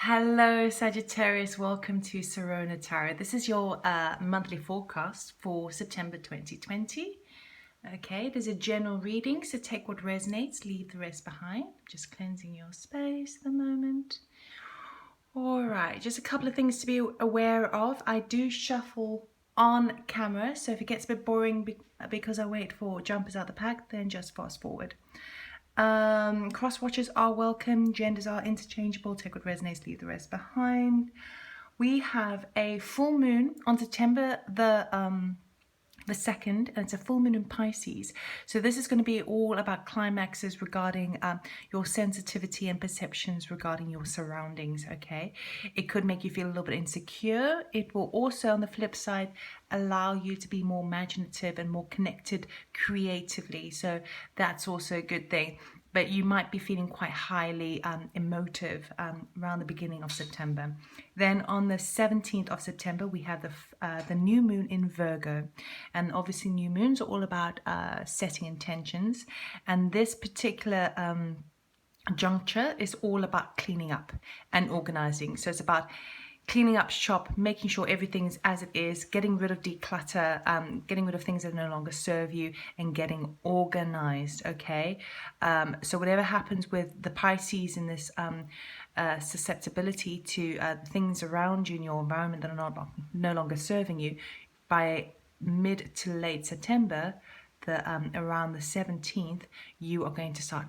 Hello Sagittarius, welcome to Serona Tarot. This is your monthly forecast for September 2020. Okay, there's a general reading, so take what resonates, leave the rest behind. Just cleansing your space at the moment. All right, just a couple of things to be aware of. I do shuffle on camera, so if it gets a bit boring because I wait for jumpers out the pack, then just fast forward. Cross watchers are welcome, genders are interchangeable, take what resonates, leave the rest behind. We have a full moon on September the 2nd, and it's a full moon in Pisces. So this is going to be all about climaxes regarding your sensitivity and perceptions regarding your surroundings. Okay, it could make you feel a little bit insecure. It will also, on the flip side, allow you to be more imaginative and more connected creatively. So that's also a good thing. But you might be feeling quite highly emotive around the beginning of September. Then on the 17th of September, we have the new moon in Virgo. And obviously new moons are all about setting intentions. And this particular juncture is all about cleaning up and organizing. So it's about cleaning up shop, making sure everything's as it is, getting rid of declutter, getting rid of things that no longer serve you, and getting organized. Okay, so whatever happens with the Pisces in this susceptibility to things around you in your environment that are no longer serving you, by mid to late September, around the 17th, you are going to start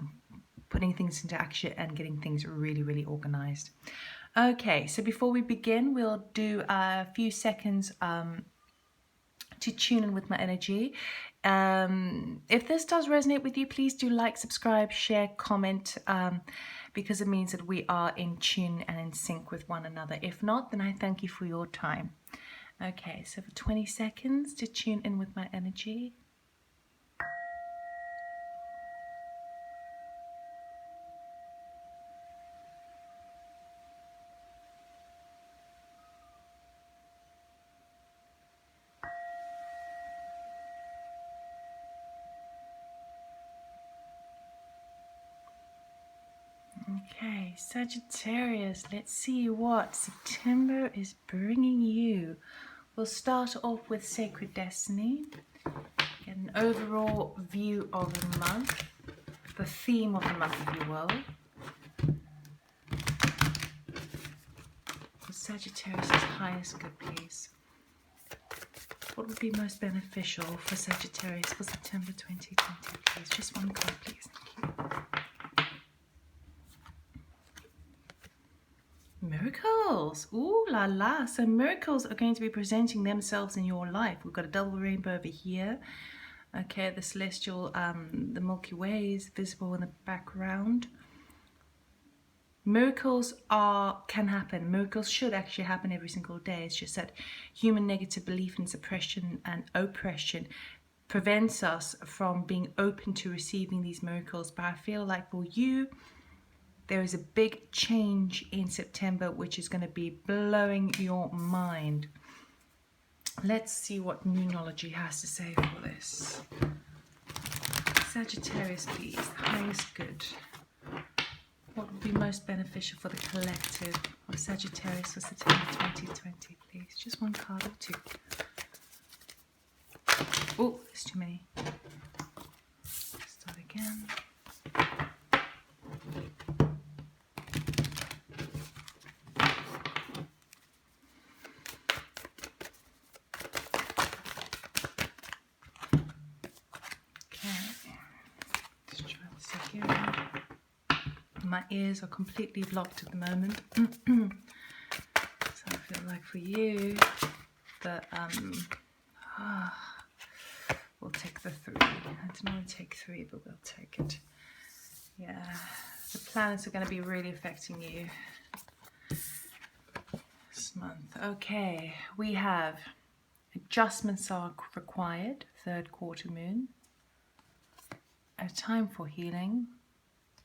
putting things into action and getting things really, really organized. Okay, so before we begin, we'll do a few seconds to tune in with my energy. If this does resonate with you, please do like, subscribe, share, comment, because it means that we are in tune and in sync with one another. If not, then I thank you for your time. Okay, so for 20 seconds to tune in with my energy. Okay, Sagittarius, let's see what September is bringing you. We'll start off with Sacred Destiny, get an overall view of the month, the theme of the month, if you will. For Sagittarius' highest good, please. What would be most beneficial for Sagittarius for September 2020, please? Just one card, please. Thank you. Miracles. Ooh la la. So miracles are going to be presenting themselves in your life. We've got a double rainbow over here. Okay, the celestial, the Milky Way is visible in the background. Miracles can happen. Miracles should actually happen every single day. It's just that human negative belief in suppression and oppression prevents us from being open to receiving these miracles. But I feel like for you, there is a big change in September which is going to be blowing your mind. Let's see what numerology has to say for this. Sagittarius, please, the highest good. What would be most beneficial for the collective of Sagittarius for September 2020, please? Just one card or two. Oh, there's too many. Start again. My ears are completely blocked at the moment. So I feel like for you that we'll take the 3. I didn't want to take 3, but we'll take it. Yeah, the planets are going to be really affecting you this month. Okay, we have adjustments are required, 3rd quarter moon, a time for healing,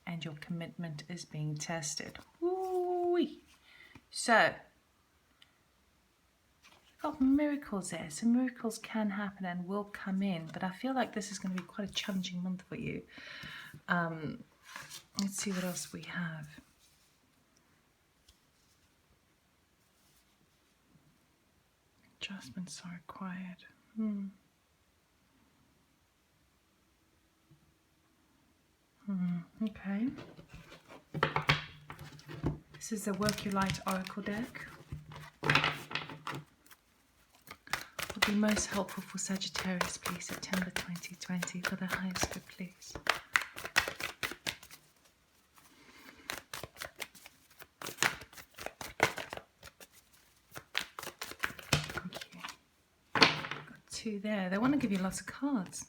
and your commitment is being tested. Ooh-wee. So, we've got miracles there. So miracles can happen and will come in, but I feel like this is going to be quite a challenging month for you. Let's see what else we have. Adjustments are required. Okay. This is the Work Your Light Oracle deck. Would be most helpful for Sagittarius, please, September 2020, for the highest good, please. Thank you. Got two there. They want to give you lots of cards.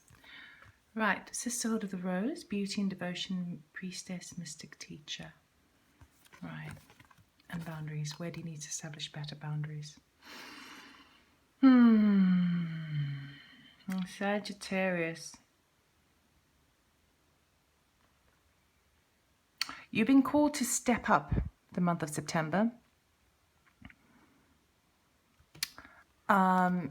Right, Sisterhood of the Rose, Beauty and Devotion, Priestess, Mystic Teacher. Right, and boundaries. Where do you need to establish better boundaries? Sagittarius. You've been called to step up the month of September. Let's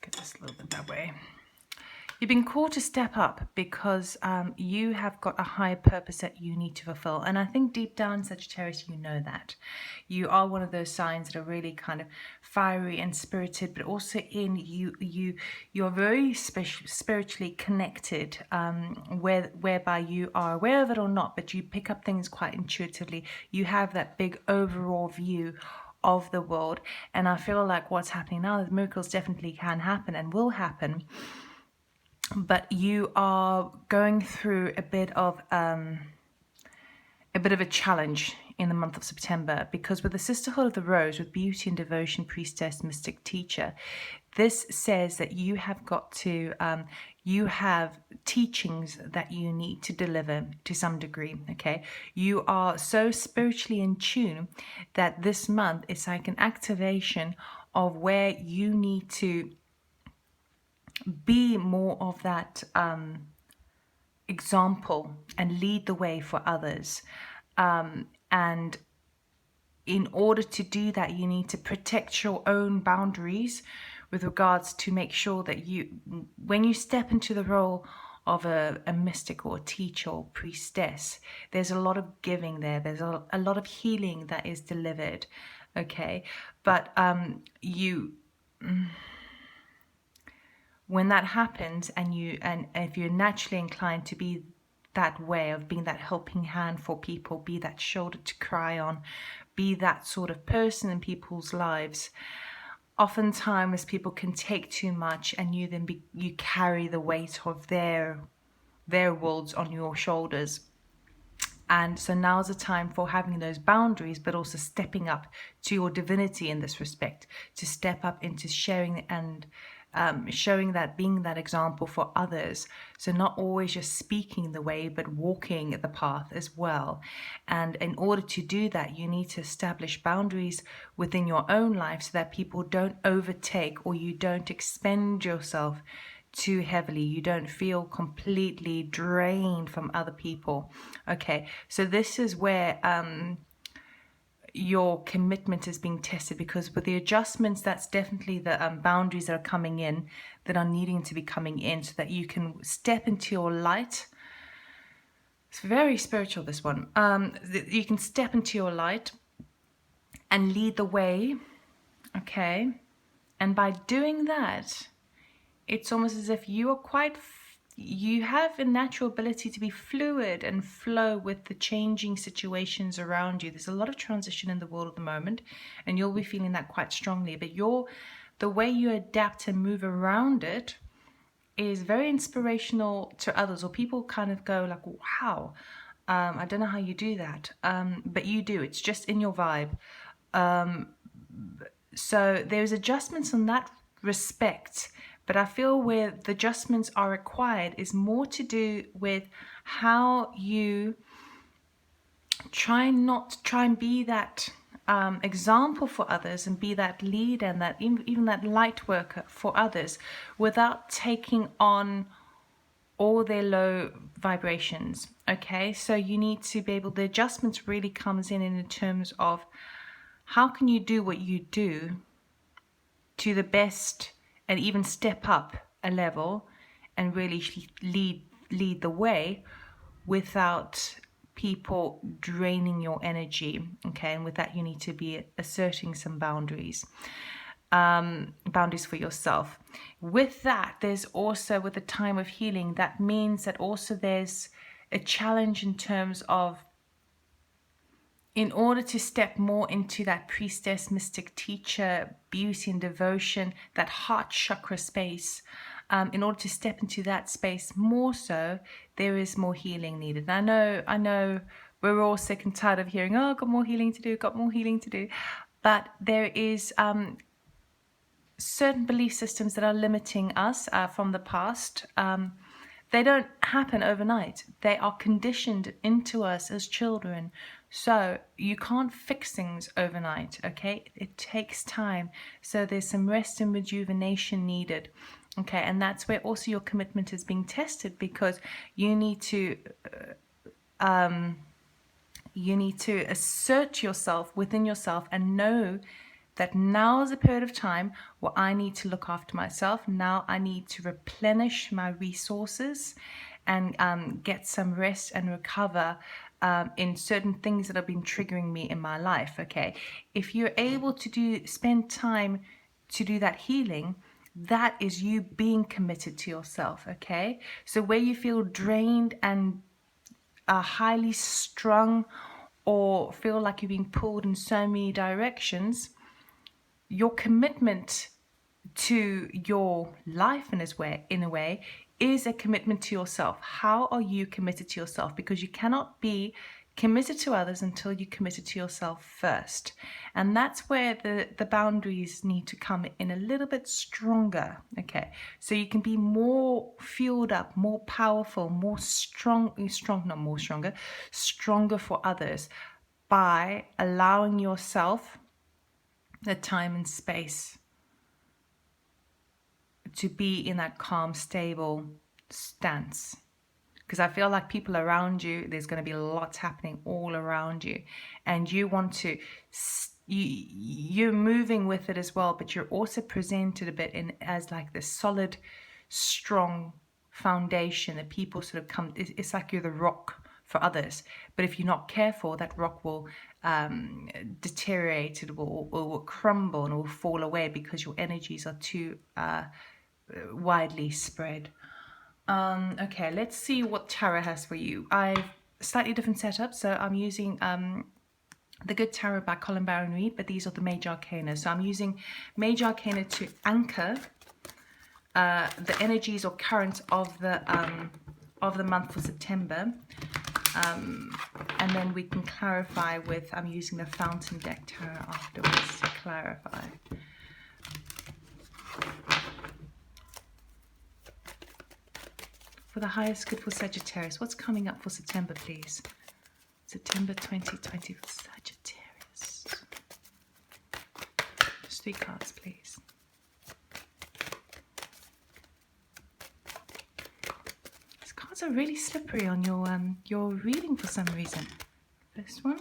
get this a little bit that way. You've been called to step up because you have got a higher purpose that you need to fulfill. And I think deep down, Sagittarius, you know that. You are one of those signs that are really kind of fiery and spirited, but also you're very spiritually connected, whereby you are aware of it or not, but you pick up things quite intuitively. You have that big overall view of the world. And I feel like what's happening now, the miracles definitely can happen and will happen. But you are going through a bit of a challenge in the month of September, because with the Sisterhood of the Rose, with Beauty and Devotion, Priestess, Mystic Teacher, this says that you have got to, you have teachings that you need to deliver to some degree, okay? You are so spiritually in tune that this month is like an activation of where you need to be more of that example and lead the way for others. And in order to do that, you need to protect your own boundaries with regards to make sure that you, when you step into the role of a mystic or a teacher or priestess, there's a lot of giving there. There's a lot of healing that is delivered, okay? But when that happens, and if you're naturally inclined to be that way, of being that helping hand for people, be that shoulder to cry on, be that sort of person in people's lives, oftentimes people can take too much, and you carry the weight of their worlds on your shoulders. And so now's the time for having those boundaries, but also stepping up to your divinity in this respect, to step up into sharing and showing that, being that example for others. So not always just speaking the way, but walking the path as well. And in order to do that, you need to establish boundaries within your own life so that people don't overtake, or you don't expend yourself too heavily. You don't feel completely drained from other people. Okay, so this is where your commitment is being tested, because with the adjustments, that's definitely the boundaries that are coming in, that are needing to be coming in, so that you can step into your light. It's very spiritual, this one. You can step into your light and lead the way, okay? And by doing that, it's almost as if you are you have a natural ability to be fluid and flow with the changing situations around you. There's a lot of transition in the world at the moment, and you'll be feeling that quite strongly. But the way you adapt and move around it is very inspirational to others, or people kind of go like, wow, I don't know how you do that. But you do. It's just in your vibe. So there's adjustments in that respect. But I feel where the adjustments are required is more to do with how you try and be that example for others, and be that leader, and that even that light worker for others, without taking on all their low vibrations. Okay, so you need to be able, the adjustments really comes in terms of how can you do what you do to the best, and even step up a level and really lead the way without people draining your energy. Okay, and with that you need to be asserting some boundaries. Boundaries for yourself. With that, there's also, with the time of healing, that means that also there's a challenge in terms of, in order to step more into that priestess, mystic, teacher, beauty and devotion, that heart chakra space, in order to step into that space more so, there is more healing needed. And I know we're all sick and tired of hearing, oh, got more healing to do, got more healing to do. But there is certain belief systems that are limiting us from the past. They don't happen overnight. They are conditioned into us as children. So you can't fix things overnight, okay? It takes time. So there's some rest and rejuvenation needed, okay? And that's where also your commitment is being tested, because you need to assert yourself within yourself and know that now is a period of time where I need to look after myself. Now I need to replenish my resources and get some rest and recover in certain things that have been triggering me in my life. Okay, if you're able to spend time to do that healing, that is you being committed to yourself. Okay, so where you feel drained and highly strung, or feel like you're being pulled in so many directions, your commitment to your life in a way is a commitment to yourself. How are you committed to yourself? Because you cannot be committed to others until you're committed to yourself first. And that's where the boundaries need to come in a little bit stronger. Okay, so you can be more fueled up, more powerful, stronger for others, by allowing yourself the time and space to be in that calm, stable stance. Because I feel like people around you, there's going to be lots happening all around you, and you want to, you're moving with it as well, but you're also presented a bit in as like this solid, strong foundation that people sort of come, it's like you're the rock for others. But if you're not careful, that rock will deteriorate, it will crumble and will fall away, because your energies are too widely spread. Okay, let's see what tarot has for you. I've slightly different setup, so I'm using the Good Tarot by Colin Baron Reid, but these are the Major Arcana. So I'm using Major Arcana to anchor the energies or currents of the month for September, and then we can clarify with, I'm using the Fountain Deck Tarot afterwards to clarify. For the highest good for Sagittarius, what's coming up for September, please? September 2020 for Sagittarius. Just 3 cards, please. These cards are really slippery on your reading for some reason. First one,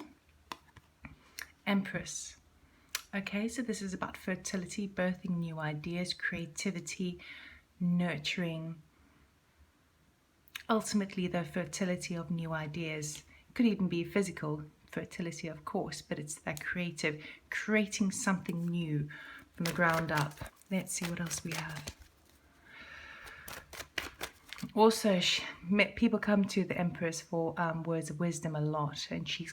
Empress. Okay, so this is about fertility, birthing new ideas, creativity, nurturing. Ultimately, the fertility of new ideas. It could even be physical fertility, of course, but it's that creative, creating something new from the ground up. Let's see what else we have. Also, people come to the Empress for words of wisdom a lot, and she's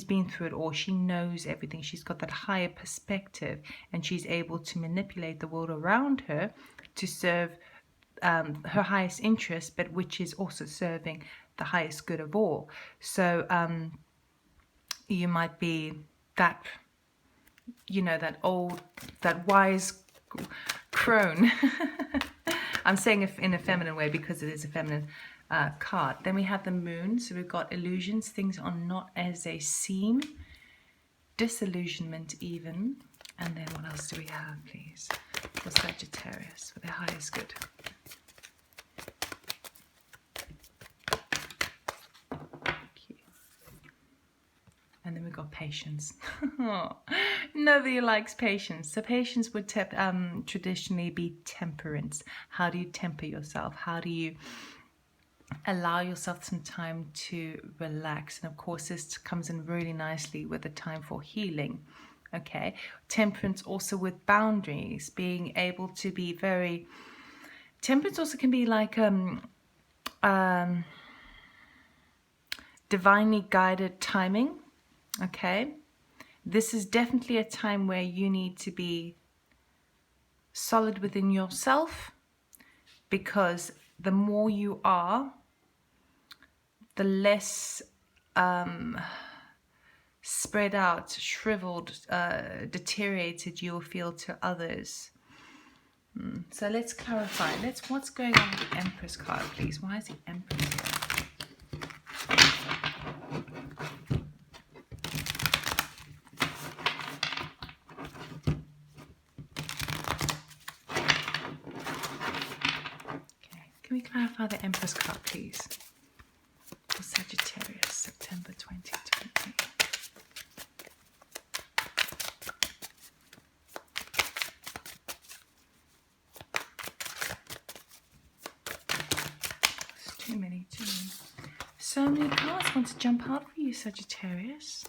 been through it all. She knows everything. She's got that higher perspective, and she's able to manipulate the world around her to serve her highest interest, but which is also serving the highest good of all. So you might be that, that wise crone. I'm saying it in a feminine way because it is a feminine card. Then we have the Moon. So we've got illusions. Things are not as they seem. Disillusionment even. And then what else do we have, please? For Sagittarius, for their highest good. And then we've got patience. Nobody likes patience. So patience would traditionally be temperance. How do you temper yourself? How do you allow yourself some time to relax. And of course, this comes in really nicely with the time for healing. Okay, temperance also with boundaries, being able to be very. Temperance also can be like divinely guided timing. Okay, this is definitely a time where you need to be solid within yourself, because the more you are, the less spread out, shriveled, deteriorated you'll feel to others. So let's clarify. What's going on with the Empress card, please? Why is the Empress here? Okay, can we clarify the Empress card, please? For Sagittarius, September 2020. Too many. So many cards want to jump out for you, Sagittarius.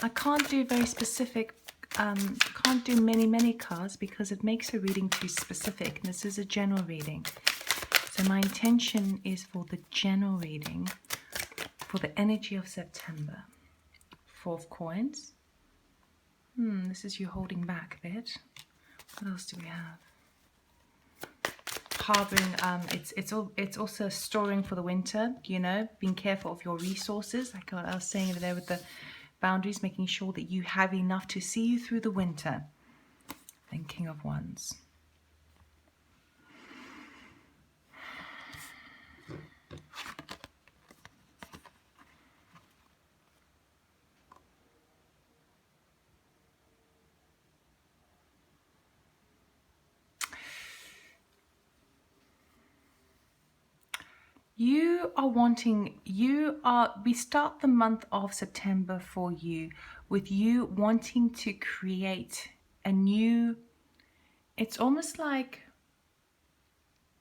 I can't do very specific, can't do many cards because it makes a reading too specific. And this is a general reading. So my intention is for the general reading, for the energy of September. 4 of coins. This is you holding back a bit. What else do we have? Harboring, it's also storing for the winter, you know, being careful of your resources, like what I was saying over there with the boundaries, making sure that you have enough to see you through the winter. Then King of Wands. We start the month of September for you with you wanting to create a new, it's almost like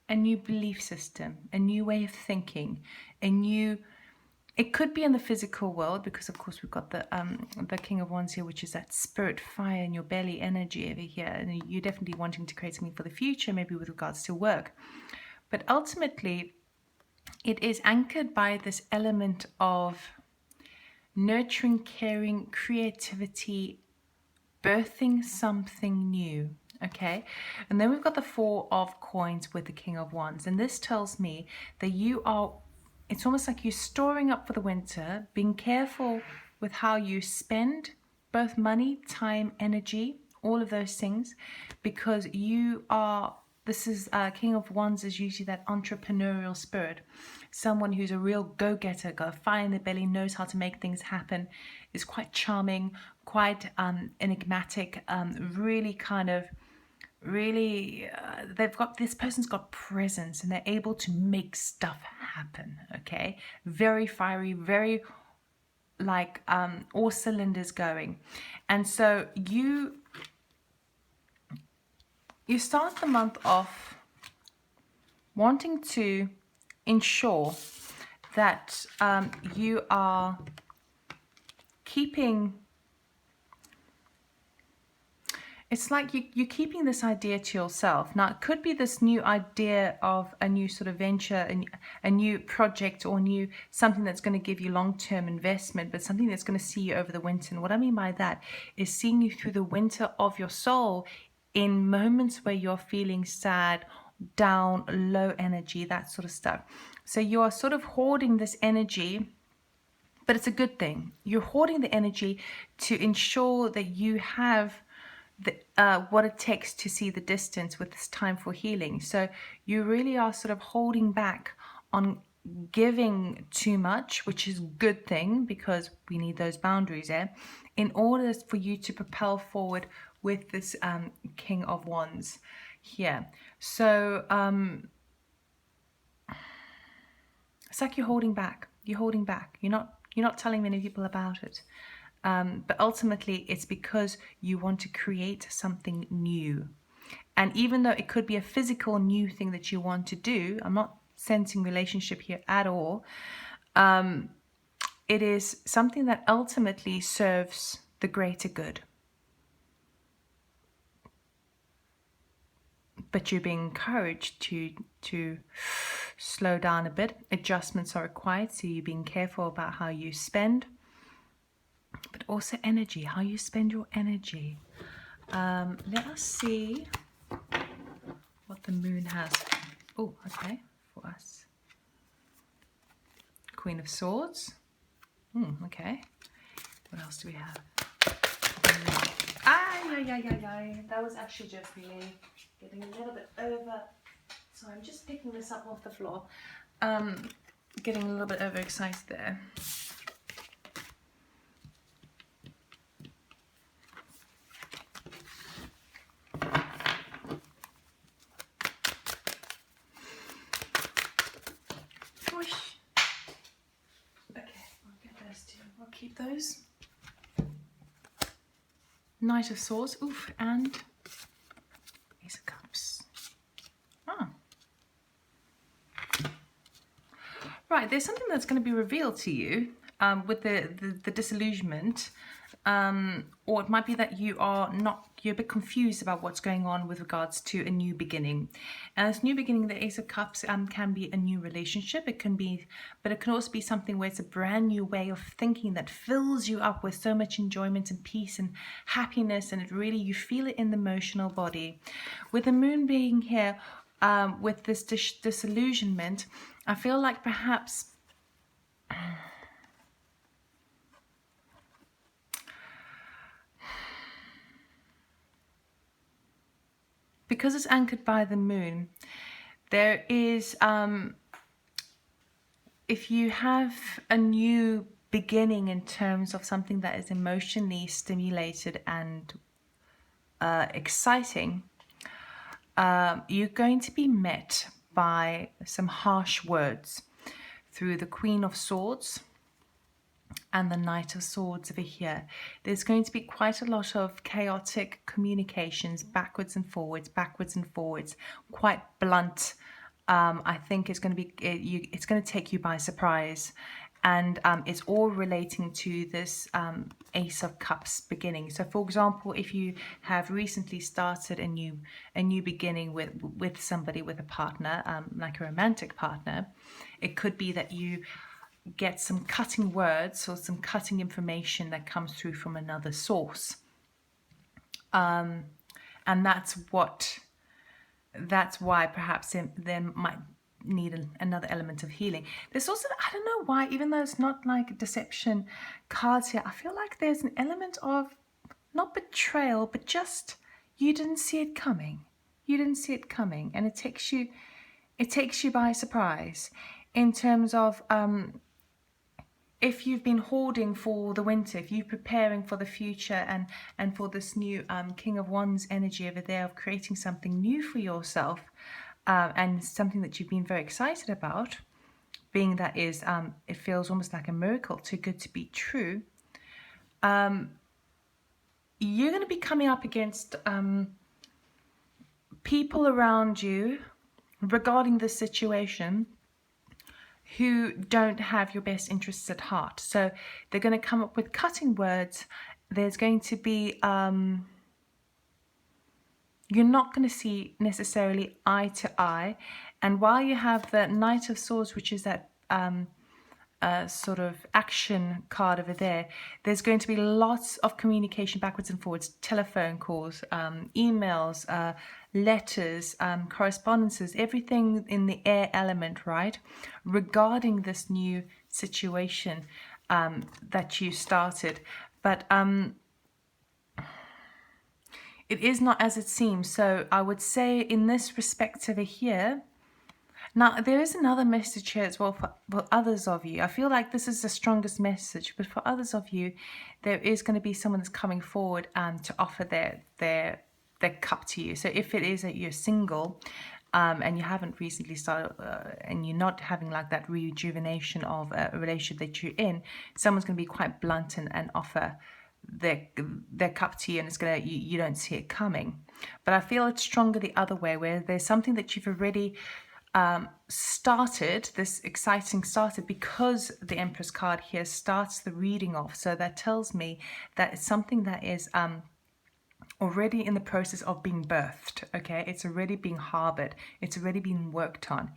a new belief system, a new way of thinking, it could be in the physical world, because of course we've got the King of Wands here, which is that spirit fire in your belly energy over here, and you're definitely wanting to create something for the future, maybe with regards to work. But ultimately, it is anchored by this element of nurturing, caring, creativity, birthing something new, okay? And then we've got the 4 of coins with the King of Wands. And this tells me that it's almost like you're storing up for the winter, being careful with how you spend both money, time, energy, all of those things, because King of Wands is usually that entrepreneurial spirit. Someone who's a real go-getter, got a fire in their belly, knows how to make things happen, is quite charming, quite enigmatic, this person's got presence and they're able to make stuff happen, okay? Very fiery, very like all cylinders going. And so you start the month off wanting to ensure that you are keeping, it's like you're keeping this idea to yourself. Now, it could be this new idea of a new sort of venture, a new project, or something that's going to give you long-term investment, but something that's going to see you over the winter. And what I mean by that is seeing you through the winter of your soul in moments where you're feeling sad, down, low energy, that sort of stuff. So you are sort of hoarding this energy, but it's a good thing. You're hoarding the energy to ensure that you have what it takes to see the distance with this time for healing. So you really are sort of holding back on giving too much, which is a good thing because we need those boundaries there, in order for you to propel forward with this King of Wands here. So it's like you're holding back. You're holding back. You're not telling many people about it. But ultimately, it's because you want to create something new. And even though it could be a physical new thing that you want to do, I'm not sensing relationship here at all. It is something that ultimately serves the greater good. But you're being encouraged to slow down a bit. Adjustments are required, so you're being careful about how you spend, but also energy, how you spend your energy. Let us see what the moon has. Oh, okay, for us. Queen of Swords. Okay. What else do we have? That was actually just me getting a little bit over. So I'm just picking this up off the floor. Getting a little bit overexcited there. Whoosh. Okay, I'll get those two. I'll keep those. Knight of Swords, oof, and Ace of Cups. Ah. Right, there's something that's going to be revealed to you with the disillusionment, or it might be that you're a bit confused about what's going on with regards to a new beginning. And this new beginning, the Ace of Cups, can be a new relationship. It can be, but it can also be something where it's a brand new way of thinking that fills you up with so much enjoyment and peace and happiness, and it really, you feel it in the emotional body. With the moon being here, with this disillusionment, I feel like perhaps because it's anchored by the moon, there is, if you have a new beginning in terms of something that is emotionally stimulated and exciting, you're going to be met by some harsh words through the Queen of Swords and the Knight of Swords over here. There's going to be quite a lot of chaotic communications, backwards and forwards, quite blunt. I think it's going to be, it's going to take you by surprise. And it's all relating to this Ace of Cups beginning. So, for example, if you have recently started a new beginning with somebody, with a partner, like a romantic partner, it could be that you get some cutting words or some cutting information that comes through from another source, and that's why perhaps there might need another element of healing. There's also, I don't know why, even though it's not like deception cards here, I feel like there's an element of not betrayal, but just you didn't see it coming. You didn't see it coming, and it takes you by surprise in terms of if you've been hoarding for the winter, if you're preparing for the future and for this new King of Wands energy over there of creating something new for yourself, and something that you've been very excited about, being that is, it feels almost like a miracle, too good to be true. You're going to be coming up against people around you regarding this situation who don't have your best interests at heart. So they're going to come up with cutting words. There's going to be you're not going to see necessarily eye to eye. And while you have the Knight of Swords, which is that sort of action card over there, there's going to be lots of communication backwards and forwards, telephone calls, emails, letters, correspondences, everything in the air element, right, regarding this new situation that you started. But it is not as it seems. So I would say in this respect over here, now there is another message here as well for others of you. I feel like this is the strongest message, but for others of you, there is going to be someone that's coming forward to offer their cup to you. So if it is that you're single and you haven't recently started and you're not having like that rejuvenation of a relationship that you're in, someone's going to be quite blunt and offer their cup to you, and it's gonna you don't see it coming. But I feel it's stronger the other way, where there's something that you've already this exciting started because the Empress card here starts the reading off. So that tells me that it's something that is already in the process of being birthed. Okay, it's already being harbored, it's already being worked on.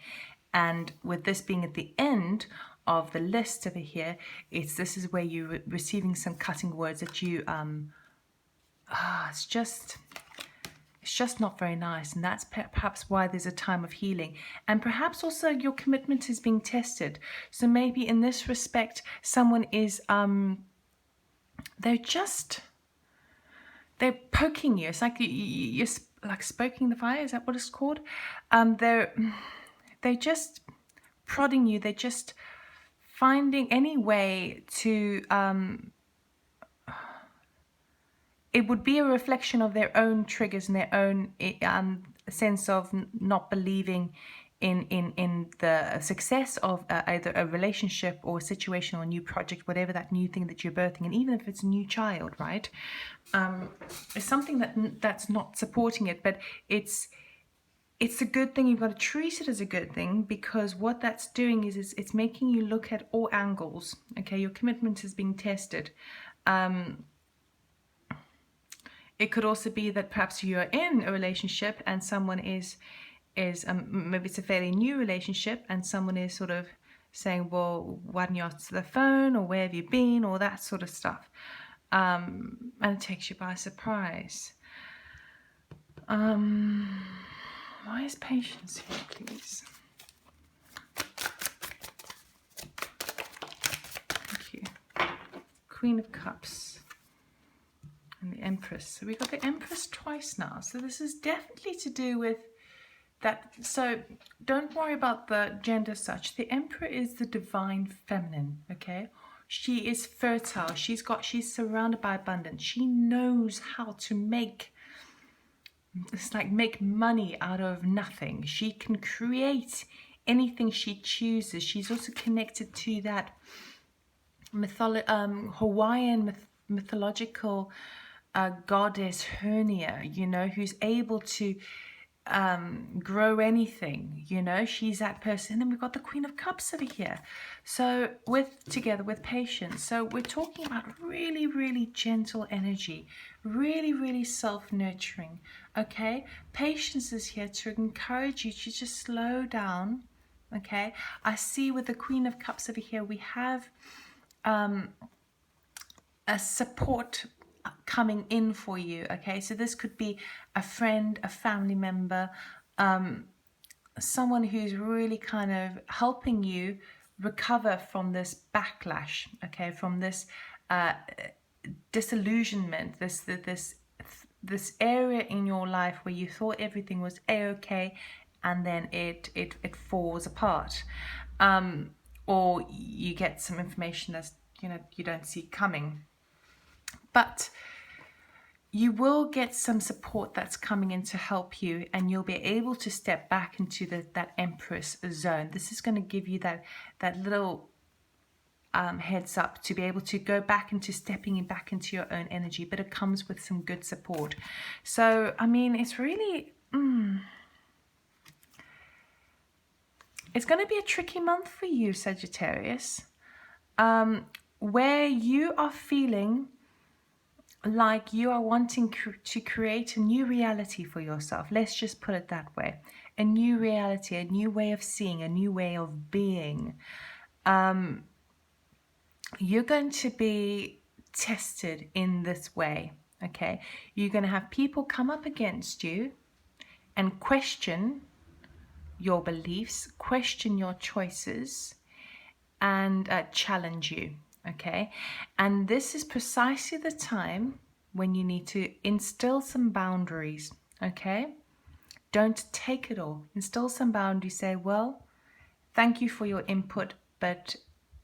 And with this being at the end of the list over here, this is where you're receiving some cutting words that you it's just not very nice. And that's perhaps why there's a time of healing. And perhaps also your commitment is being tested. So maybe in this respect, someone is, they're poking you. It's like you're like stoking the fire. Is that what it's called? They're just prodding you. They're just finding any way to, it would be a reflection of their own triggers and their own sense of not believing in the success of either a relationship or a situation or a new project, whatever that new thing that you're birthing. And even if it's a new child, right? It's something that's not supporting it, but it's a good thing. You've got to treat it as a good thing, because what that's doing is it's making you look at all angles. Okay, your commitment is being tested. It could also be that perhaps you're in a relationship and someone is maybe it's a fairly new relationship, and someone is sort of saying, well, why didn't you answer the phone, or where have you been, or that sort of stuff. And it takes you by surprise. Why is patience here, please? Thank you. Queen of Cups. And the Empress. So we got the Empress twice now. So this is definitely to do with that. So don't worry about the gender as such. The Emperor is the divine feminine, okay? She is fertile. She's surrounded by abundance. She knows how to make money out of nothing. She can create anything she chooses. She's also connected to that Hawaiian mythological goddess Hernia, you know, who's able to grow anything, you know. She's that person. And then we've got the Queen of Cups over here. So together with patience. So we're talking about really, really gentle energy, really, really self-nurturing. Okay, patience is here to encourage you to just slow down. Okay, I see with the Queen of Cups over here, we have a support coming in for you. Okay, so this could be a friend, a family member, someone who's really kind of helping you recover from this backlash, okay, from this disillusionment, this area in your life where you thought everything was a-okay, and then it falls apart, or you get some information that's, you know, you don't see coming. But you will get some support that's coming in to help you, and you'll be able to step back into that Empress zone. This is going to give you that little heads up to be able to go back into stepping back into your own energy, but it comes with some good support. So, I mean, it's really... it's going to be a tricky month for you, Sagittarius, where you are feeling like you are wanting to create a new reality for yourself. Let's just put it that way. A new reality, a new way of seeing, a new way of being. You're going to be tested in this way, okay? You're going to have people come up against you and question your beliefs, question your choices, and challenge you. Okay, and this is precisely the time when you need to instill some boundaries. Okay, don't take it all. Instill some boundaries. Say, well, thank you for your input, but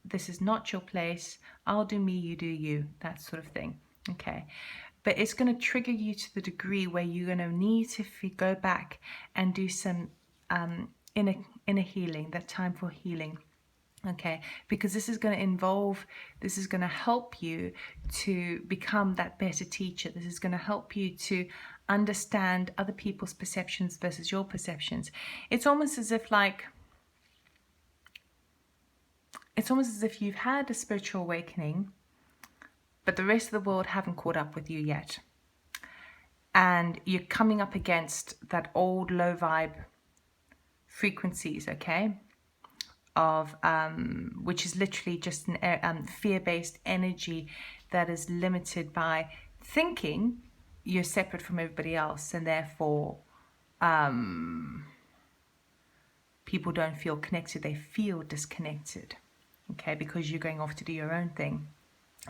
this is not your place. I'll do me, you do you. That sort of thing. Okay, but it's going to trigger you to the degree where you're going to need to go back and do some inner healing. That time for healing. Okay, because this is going to help you to become that better teacher. This is going to help you to understand other people's perceptions versus your perceptions. It's almost as if you've had a spiritual awakening, but the rest of the world haven't caught up with you yet. And you're coming up against that old low vibe frequencies, okay? Of which is literally just an fear-based energy that is limited by thinking you're separate from everybody else, and therefore people don't feel connected, they feel disconnected, okay, because you're going off to do your own thing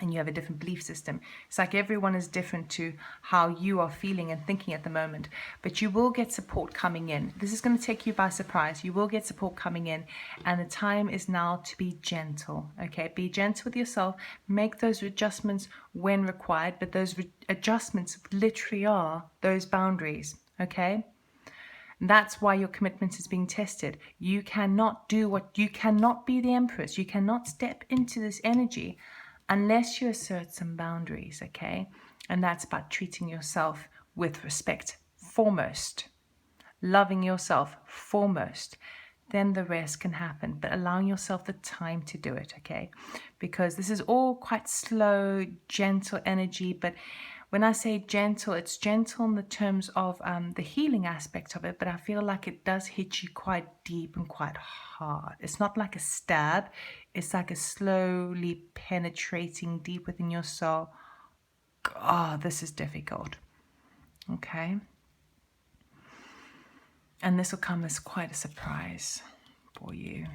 and you have a different belief system. It's like everyone is different to how you are feeling and thinking at the moment, but you will get support coming in. This is going to take you by surprise. You will get support coming in, and the time is now to be gentle, okay? Be gentle with yourself, make those adjustments when required, but those adjustments literally are those boundaries, okay? That's why your commitment is being tested. You cannot be the Empress. You cannot step into this energy unless you assert some boundaries, okay? And that's about treating yourself with respect foremost, loving yourself foremost. Then the rest can happen, but allowing yourself the time to do it, okay? Because this is all quite slow, gentle energy, but when I say gentle, it's gentle in the terms of the healing aspect of it, but I feel like it does hit you quite deep and quite hard. It's not like a stab. It's like a slowly penetrating deep within your soul. Oh, this is difficult. Okay? And this will come as quite a surprise for you.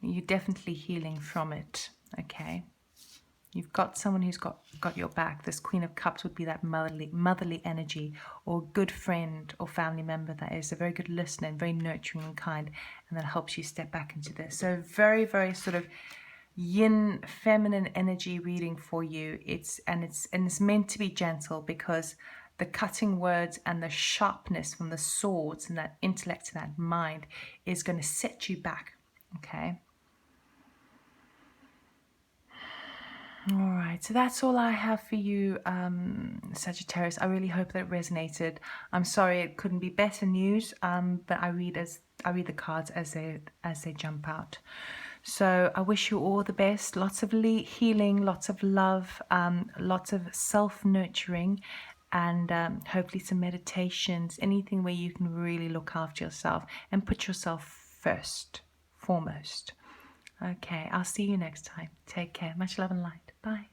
You're definitely healing from it, okay? You've got someone who's got your back. This Queen of Cups would be that motherly energy, or good friend or family member that is a very good listener and very nurturing and kind, and that helps you step back into this. So very, very sort of yin feminine energy reading for you. It's meant to be gentle, because the cutting words and the sharpness from the swords and that intellect and that mind is going to set you back, okay? All right, so that's all I have for you, Sagittarius. I really hope that resonated. I'm sorry it couldn't be better news, but I read the cards as they jump out. So I wish you all the best. Lots of healing, lots of love, lots of self-nurturing, and hopefully some meditations. Anything where you can really look after yourself and put yourself foremost. Okay, I'll see you next time. Take care. Much love and light. Bye.